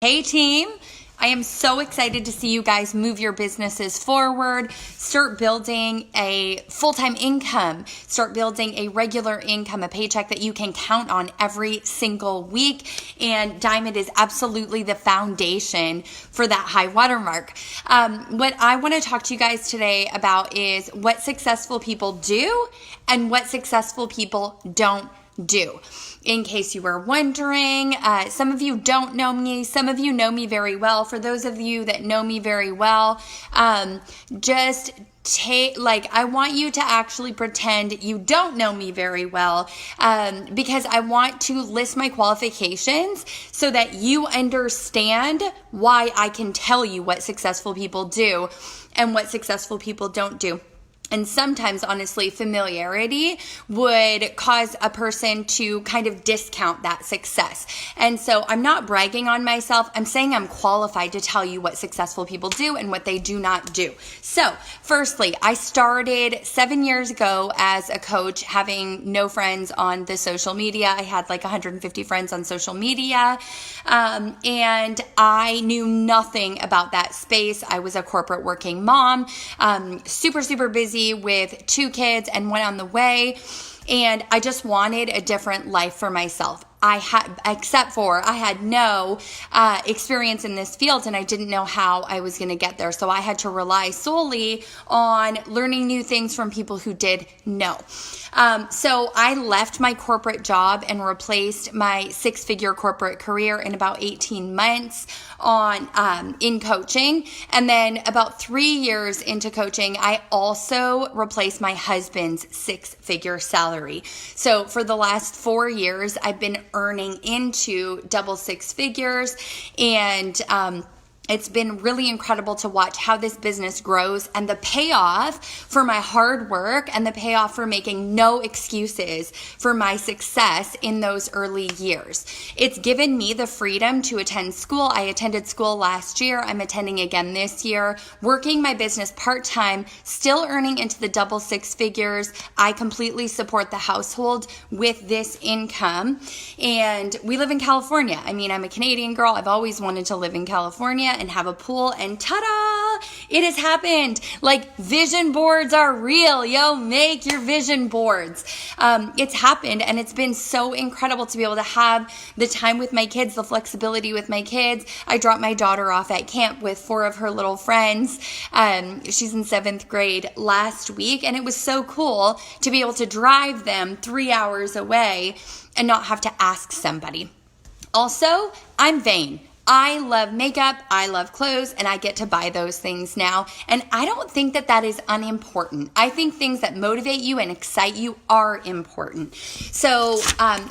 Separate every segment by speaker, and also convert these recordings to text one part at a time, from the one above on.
Speaker 1: Hey team, I am so excited to see you guys move your businesses forward, start building a full-time income, start building a regular income, a paycheck that you can count on every single week. And Diamond is absolutely the foundation for that high watermark. What I want to talk to you guys today about is what successful people do and what successful people don't do. In case you were wondering, some of you don't know me, some of you know me very well. For those of you that know me very well, I want you to actually pretend you don't know me very well, because I want to list my qualifications so that you understand why I can tell you what successful people do and what successful people don't do. And sometimes, honestly, familiarity would cause a person to kind of discount that success. And so I'm not bragging on myself. I'm saying I'm qualified to tell you what successful people do and what they do not do. So firstly, I started 7 years ago as a coach, having no friends on the social media. I had like 150 friends on social media. And I knew nothing about that space. I was a corporate working mom, super busy with 2 kids and 1 on the way. And I just wanted a different life for myself. I had no experience in this field, and I didn't know how I was going to get there. So I had to rely solely on learning new things from people who did know. So I left my corporate job and replaced my 6-figure corporate career in about 18 months in coaching. And then about 3 years into coaching, I also replaced my husband's 6-figure salary. So for the last 4 years, I've been earning into double 6 figures, and it's been really incredible to watch how this business grows, and the payoff for my hard work and the payoff for making no excuses for my success in those early years. It's given me the freedom to attend school. I attended school last year. I'm attending again this year, working my business part-time, still earning into the double 6 figures. I completely support the household with this income. And we live in California. I mean, I'm a Canadian girl. I've always wanted to live in California and have a pool, and ta-da, it has happened. Like, vision boards are real. Yo, make your vision boards. It's happened, and it's been so incredible to be able to have the time with my kids, the flexibility with my kids. I dropped my daughter off at camp with 4 of her little friends. She's in 7th grade last week, and it was so cool to be able to drive them 3 hours away and not have to ask somebody. Also, I'm vain. I love makeup, I love clothes, and I get to buy those things now. And I don't think that that is unimportant. I think things that motivate you and excite you are important. So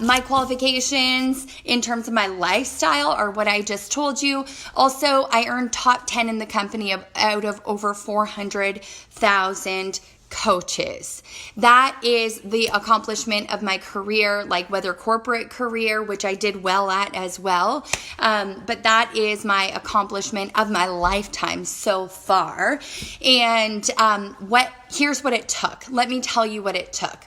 Speaker 1: my qualifications in terms of my lifestyle are what I just told you. Also, I earned top 10 in the company out of over 400,000 coaches. That is the accomplishment of my career, like whether corporate career, which I did well at as well. But that is my accomplishment of my lifetime so far. And here's what it took. Let me tell you what it took.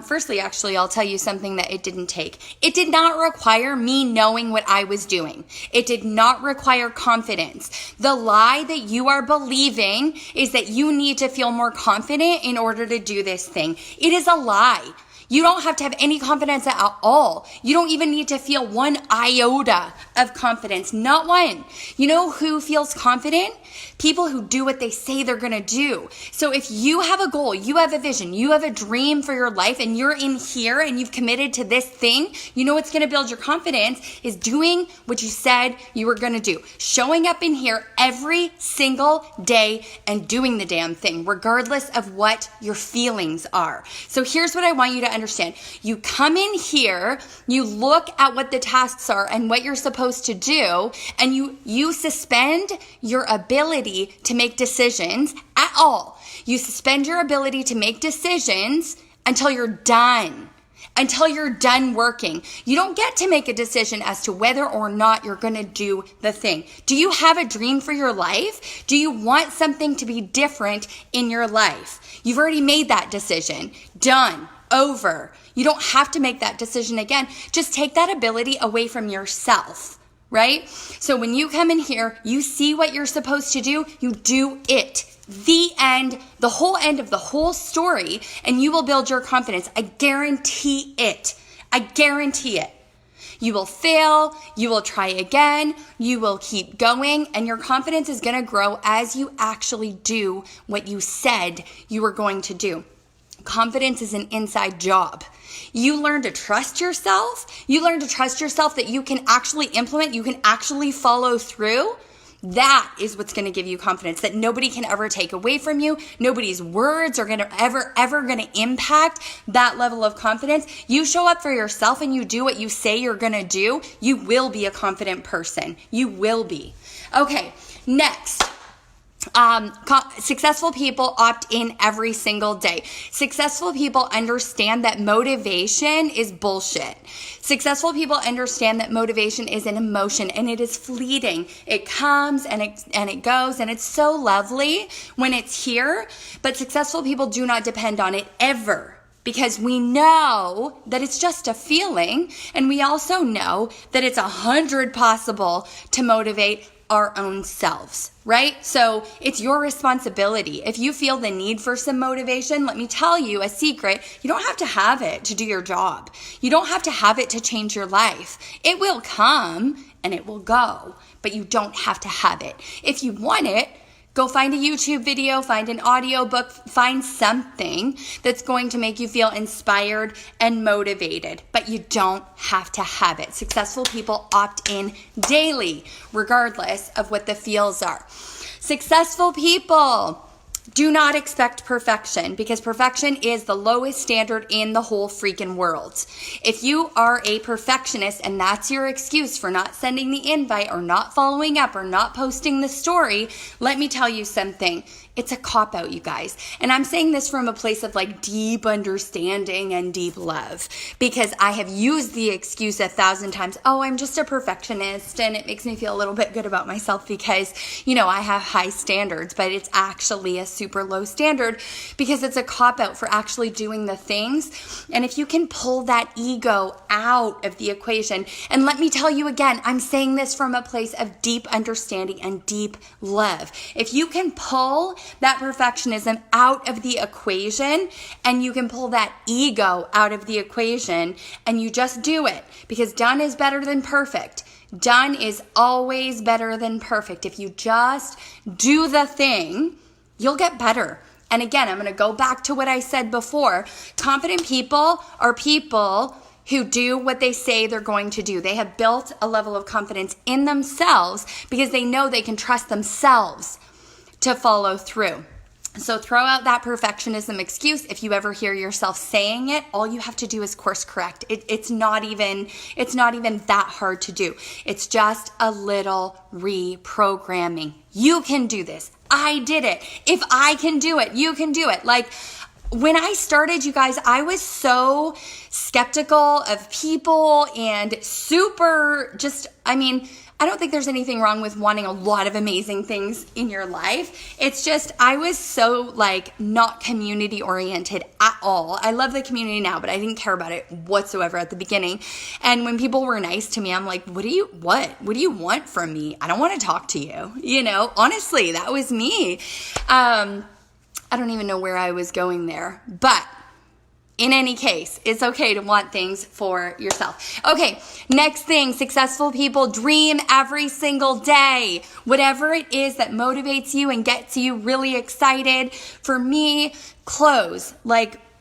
Speaker 1: Firstly, actually, I'll tell you something that it didn't take. It did not require me knowing what I was doing. It did not require confidence. The lie that you are believing is that you need to feel more confident in order to do this thing. It is a lie. You don't have to have any confidence at all. You don't even need to feel 1 iota of confidence, not one. You know who feels confident? People who do what they say they're going to do. So if you have a goal, you have a vision, you have a dream for your life, and you're in here and you've committed to this thing, you know what's going to build your confidence is doing what you said you were going to do. Showing up in here every single day and doing the damn thing, regardless of what your feelings are. So here's what I want you to understand. You come in here, you look at what the tasks are and what you're supposed to do, and you suspend your ability to make decisions at all. You suspend your ability to make decisions until you're done. Until you're done working. You don't get to make a decision as to whether or not you're going to do the thing. Do you have a dream for your life? Do you want something to be different in your life? You've already made that decision. Done. Over. You don't have to make that decision again. Just take that ability away from yourself. right? So when you come in here, you see what you're supposed to do, you do it. The end, the whole end of the whole story, and you will build your confidence. I guarantee it. I guarantee it. You will fail, you will try again, you will keep going, and your confidence is going to grow as you actually do what you said you were going to do. Confidence is an inside job. You learn to trust yourself. You learn to trust yourself that you can actually implement, you can actually follow through. That is what's going to give you confidence that nobody can ever take away from you. Nobody's words are going to ever going to impact that level of confidence. You show up for yourself and you do what you say you're going to do. You will be a confident person. You will be. Okay, next. Successful people opt in every single day. Successful people understand that motivation is bullshit. Successful people understand that motivation is an emotion and it is fleeting. It comes and it goes, and it's so lovely when it's here, but successful people do not depend on it ever. Because we know that it's just a feeling, and we also know that it's 100 possible to motivate our own selves, right? So it's your responsibility. If you feel the need for some motivation, let me tell you a secret. You don't have to have it to do your job. You don't have to have it to change your life. It will come and it will go, but you don't have to have it. If you want it, go find a YouTube video, find an audiobook, find something that's going to make you feel inspired and motivated, but you don't have to have it. Successful people opt in daily, regardless of what the feels are. Successful people do not expect perfection, because perfection is the lowest standard in the whole freaking world. If you are a perfectionist and that's your excuse for not sending the invite or not following up or not posting the story, let me tell you something. It's a cop-out, you guys. And I'm saying this from a place of like deep understanding and deep love, because I have used the excuse 1,000 times. Oh, I'm just a perfectionist and it makes me feel a little bit good about myself because, you know, I have high standards, but it's actually a super low standard because it's a cop-out for actually doing the things. And if you can pull that ego out of the equation, and let me tell you again, I'm saying this from a place of deep understanding and deep love. If you can pull that perfectionism out of the equation, and you can pull that ego out of the equation, and you just do it, because done is better than perfect. Done is always better than perfect. If you just do the thing, you'll get better. And again, I'm going to go back to what I said before. Confident people are people who do what they say they're going to do. They have built a level of confidence in themselves because they know they can trust themselves to follow through. So throw out that perfectionism excuse. If you ever hear yourself saying it, all you have to do is course correct. It's not even that hard to do. It's just a little reprogramming. You can do this. I did it. If I can do it, you can do it. Like, when I started, you guys, I was so skeptical of people and super I don't think there's anything wrong with wanting a lot of amazing things in your life. It's just, I was so not community oriented at all. I love the community now, but I didn't care about it whatsoever at the beginning. And when people were nice to me, I'm like, what do you want from me? I don't want to talk to you. You know, honestly, that was me. I don't even know where I was going there, but in any case, it's okay to want things for yourself. Okay, next thing, successful people dream every single day. Whatever it is that motivates you and gets you really excited. For me, clothes.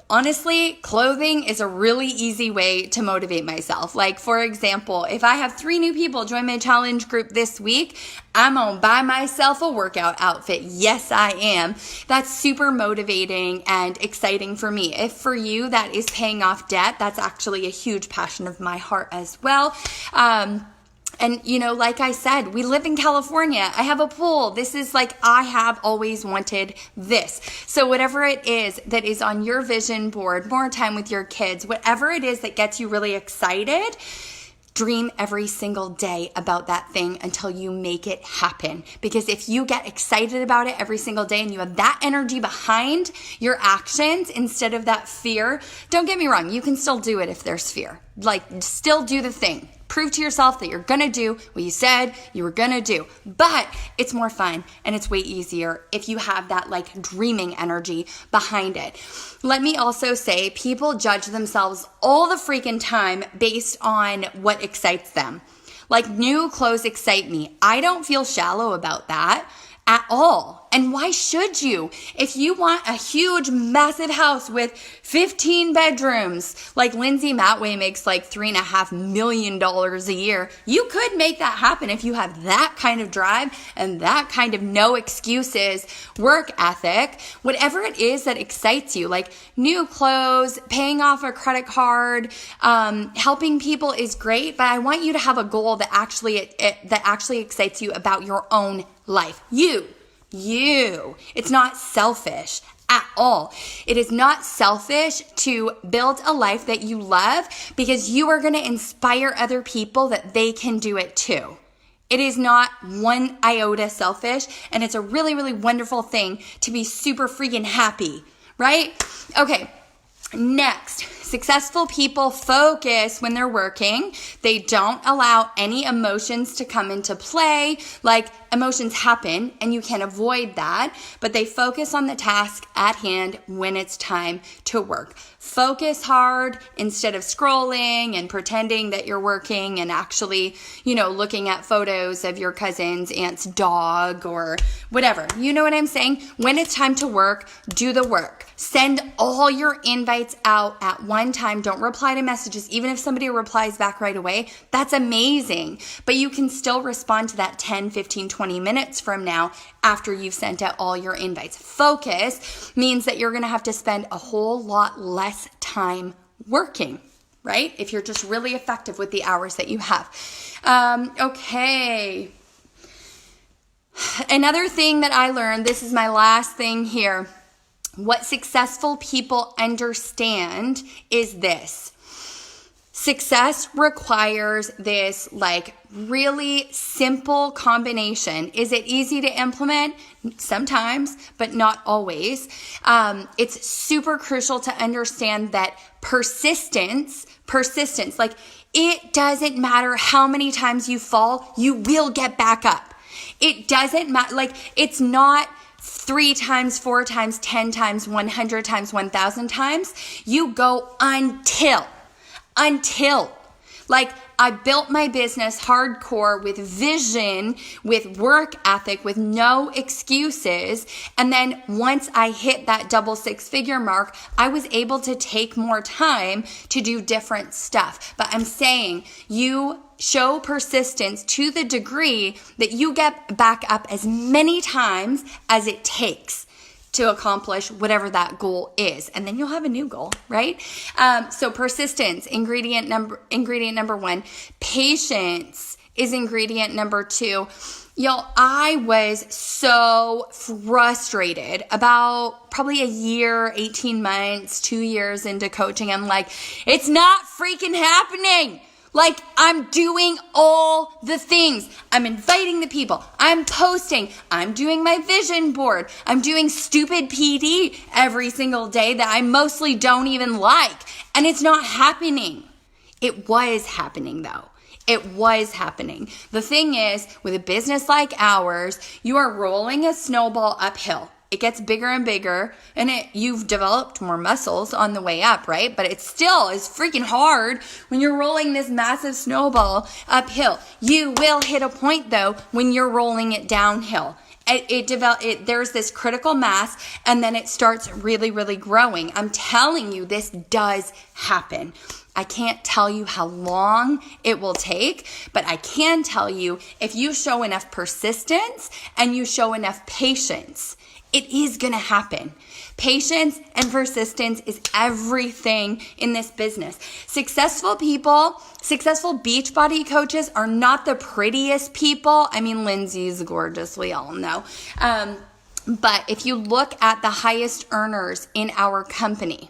Speaker 1: Honestly, clothing is a really easy way to motivate myself. For example, if I have 3 new people join my challenge group this week, I'm gonna buy myself a workout outfit. Yes, I am. That's super motivating and exciting for me. If for you that is paying off debt, that's actually a huge passion of my heart as well. And, like I said, we live in California. I have a pool. This is I have always wanted this. So whatever it is that is on your vision board, more time with your kids, whatever it is that gets you really excited, dream every single day about that thing until you make it happen. Because if you get excited about it every single day and you have that energy behind your actions instead of that fear, don't get me wrong, you can still do it if there's fear. Still do the thing. Prove to yourself that you're gonna do what you said you were gonna do. But it's more fun and it's way easier if you have that like dreaming energy behind it. Let me also say, people judge themselves all the freaking time based on what excites them. Like, new clothes excite me. I don't feel shallow about that at all. And why should you? If you want a huge, massive house with 15 bedrooms, like Lindsay Matway makes like $3.5 million a year, you could make that happen if you have that kind of drive and that kind of no excuses work ethic. Whatever it is that excites you, like new clothes, paying off a credit card, helping people is great, but I want you to have a goal that actually excites you about your own life. You. It's not selfish at all. It is not selfish to build a life that you love because you are going to inspire other people that they can do it too. It is not one iota selfish, and it's a really, really wonderful thing to be super freaking happy, right? Okay. Next, successful people focus when they're working. They don't allow any emotions to come into play. Like, emotions happen and you can avoid that, but they focus on the task at hand when it's time to work. Focus hard instead of scrolling and pretending that you're working and actually, looking at photos of your cousin's aunt's dog or whatever. You know what I'm saying? When it's time to work, do the work. Send all your invites out at one time. Don't reply to messages. Even if somebody replies back right away, that's amazing. But you can still respond to that 10, 15, 20 minutes from now after you've sent out all your invites. Focus means that you're going to have to spend a whole lot less time working, right? If you're just really effective with the hours that you have. Okay. Another thing that I learned, this is my last thing here. What successful people understand is this. Success requires this like really simple combination. Is it easy to implement? Sometimes, but not always. It's super crucial to understand that persistence, like it doesn't matter how many times you fall, you will get back up. It doesn't matter. Like, it's not 3 times, 4 times, 10 times, 100 times, 1,000 times. You go until. Like, I built my business hardcore with vision, with work ethic, with no excuses. And then once I hit that double 6-figure mark, I was able to take more time to do different stuff. But I'm saying you show persistence to the degree that you get back up as many times as it takes to accomplish whatever that goal is. And then you'll have a new goal, right? So persistence, ingredient number 1. Patience is ingredient number 2. Y'all, I was so frustrated about probably a year, 18 months, 2 years into coaching. I'm like, it's not freaking happening. Like, I'm doing all the things. I'm inviting the people. I'm posting. I'm doing my vision board. I'm doing stupid PD every single day that I mostly don't even like. And it's not happening. It was happening though. It was happening. The thing is, with a business like ours, you are rolling a snowball uphill. It gets bigger and bigger, and you've developed more muscles on the way up, right? But it still is freaking hard when you're rolling this massive snowball uphill. You will hit a point, though, when you're rolling it downhill. There's this critical mass, and then it starts really, really growing. I'm telling you, this does happen. I can't tell you how long it will take, but I can tell you if you show enough persistence and you show enough patience, it is going to happen. Patience and persistence is everything in this business. Successful people, successful Beachbody coaches are not the prettiest people. I mean, Lindsay's gorgeous, we all know. But if you look at the highest earners in our company,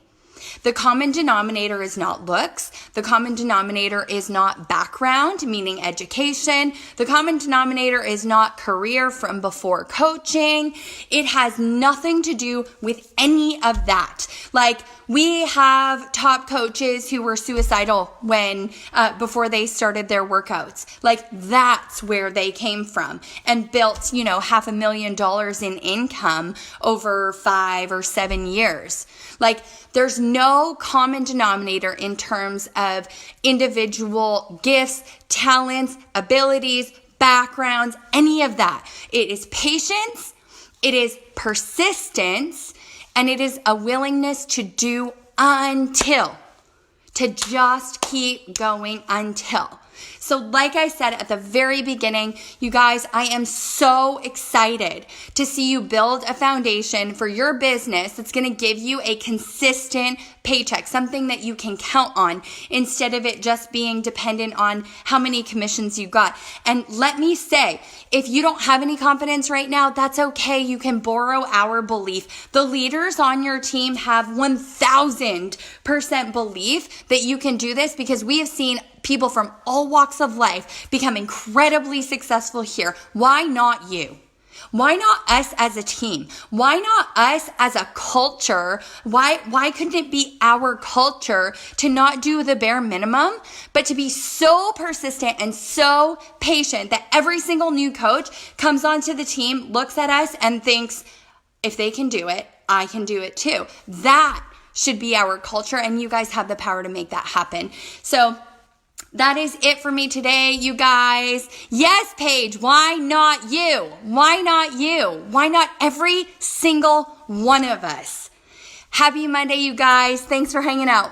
Speaker 1: the common denominator is not looks. The common denominator is not background, meaning education. The common denominator is not career from before coaching. It has nothing to do with any of that. Like, we have top coaches who were suicidal when before they started their workouts. Like, that's where they came from and built, $500,000 in income over 5 or 7 years. Like, there's no common denominator in terms of individual gifts, talents, abilities, backgrounds, any of that. It is patience, it is persistence, and it is a willingness to do until, to just keep going until. So like I said at the very beginning, you guys, I am so excited to see you build a foundation for your business that's going to give you a consistent paycheck, something that you can count on instead of it just being dependent on how many commissions you got. And let me say, if you don't have any confidence right now, that's okay. You can borrow our belief. The leaders on your team have 1000% belief that you can do this, because we have seen people from all walks of life become incredibly successful here. Why not you? Why not us as a team? Why not us as a culture? Why couldn't it be our culture to not do the bare minimum, but to be so persistent and so patient that every single new coach comes onto the team, looks at us and thinks, if they can do it, I can do it too. That should be our culture, and you guys have the power to make that happen. So that is it for me today, you guys. Yes, Paige, why not you? Why not you? Why not every single one of us? Happy Monday, you guys. Thanks for hanging out.